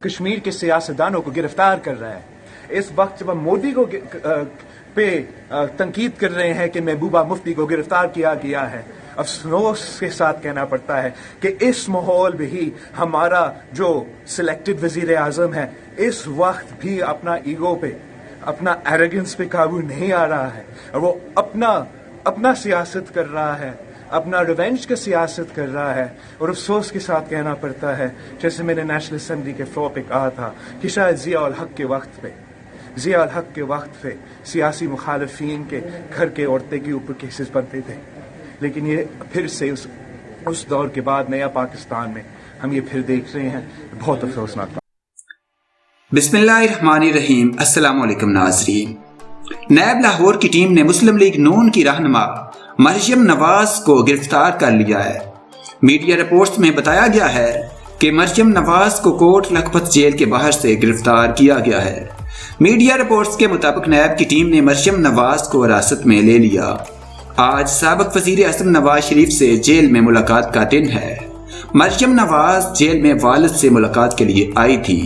کشمیر کے سیاستدانوں کو گرفتار کر رہا ہے۔ اس وقت جب ہم مودی کو پہ تنقید کر رہے ہیں کہ محبوبہ مفتی کو گرفتار کیا گیا ہے، افسوس کے ساتھ کہنا پڑتا ہے کہ اس ماحول میں ہی ہمارا جو سلیکٹڈ وزیر اعظم ہے اس وقت بھی اپنا ایگو پہ، اپنا ایروگنس پہ قابو نہیں آ رہا ہے، اور وہ اپنا سیاست کر رہا ہے، اپنا ریونج کا سیاست کر رہا ہے۔ اور افسوس کے ساتھ کہنا پڑتا ہے، جیسے میں نے نیشنل اسمبلی کے فلور پہ کہا تھا کہ شاید ضیاء الحق کے وقت پہ سیاسی مخالفین کے گھر کے عورتیں کے اوپر کیسز بنتے تھے، لیکن یہ پھر سے اس دور کے بعد نیا پاکستان میں ہم یہ پھر دیکھ رہے ہیں، بہت افسوسناک۔ بسم اللہ الرحمن الرحیم۔ السلام علیکم ناظرین۔ نیب لاہور کی ٹیم نے مسلم لیگ نون کی رہنما مریم نواز کو گرفتار کر لیا ہے۔ میڈیا رپورٹس میں بتایا گیا ہے کہ مریم نواز کو کوٹ لکھپت جیل کے باہر سے گرفتار کیا گیا ہے۔ میڈیا رپورٹس کے مطابق نیب کی ٹیم نے مریم نواز کو حراست میں لے لیا۔ آج سابق وزیر اعظم نواز شریف سے جیل میں ملاقات کا دن ہے۔ مریم نواز جیل میں والد سے ملاقات کے لیے آئی تھی،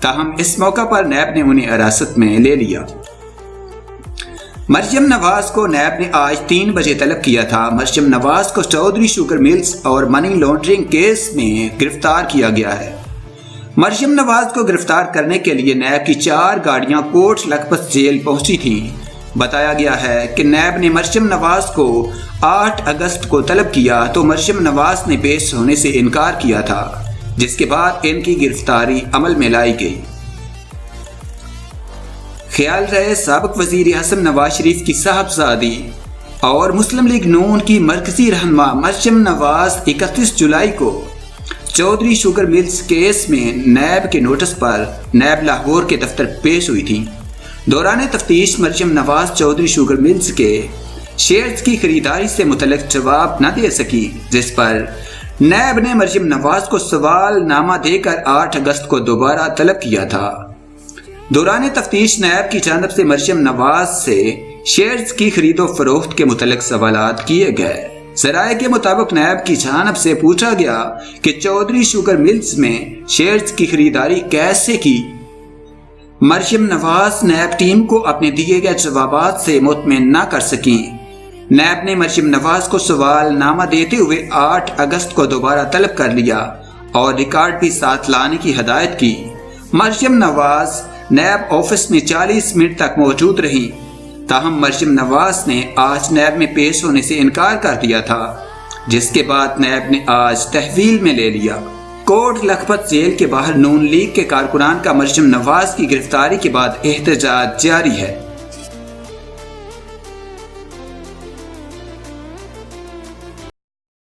تاہم اس موقع پر نیب نے انہیں حراست میں لے لیا۔ مریم نواز کو نیب نے آج 3 بجے طلب کیا تھا۔ مریم نواز کو چودھری شوگر ملز اور منی لانڈرنگ کیس میں گرفتار کیا گیا ہے۔ مریم نواز کو گرفتار کرنے کے لیے نیب کی 4 گاڑیاں کوٹ لکھپت جیل پہنچی تھیں۔ بتایا گیا ہے کہ نیب نے مریم نواز کو 8 اگست کو طلب کیا تو مریم نواز نے پیش ہونے سے انکار کیا تھا، جس کے بعد ان کی گرفتاری عمل میں لائی گئی۔ خیال رہے سابق وزیر اعظم نواز شریف کی صاحبزادی اور مسلم لیگ نون کی مرکزی رہنما مریم نواز 31 جولائی کو چودھری شوگر ملز کیس میں نیب کے نوٹس پر نیب لاہور کے دفتر پیش ہوئی تھی۔ دوران تفتیش مریم نواز چودھری شوگر ملز کے شیئرز کی خریداری سے متعلق جواب نہ دے سکی، جس پر نیب نے مریم نواز کو سوال نامہ دے کر 8 اگست کو دوبارہ طلب کیا تھا۔ دوران تفتیش نیب کی جانب سے مریم نواز سے شیئرز کی خرید و فروخت کے متعلق سوالات کیے گئے۔ ذرائع کے مطابق نیب کی جانب سے پوچھا گیا کہ چودھری شوگر ملز میں شیئرز کی خریداری کیسے کی۔ مریم نواز نیب ٹیم کو اپنے دیے گئے جوابات سے مطمئن نہ کر سکیں۔ نیب نے مریم نواز کو سوال نامہ دیتے ہوئے 8 اگست کو دوبارہ طلب کر لیا اور ریکارڈ بھی ساتھ لانے کی ہدایت کی۔ مریم نواز نیب آفس میں 40 منٹ تک موجود رہی، تاہم مریم نواز نے آج نیب میں پیش ہونے سے انکار کر دیا تھا، جس کے بعد نیب نے آج تحویل میں لے لیا۔ کوٹ لکھپت جیل کے باہر نون لیگ کے کارکنان کا مریم نواز کی گرفتاری کے بعد احتجاج جاری ہے۔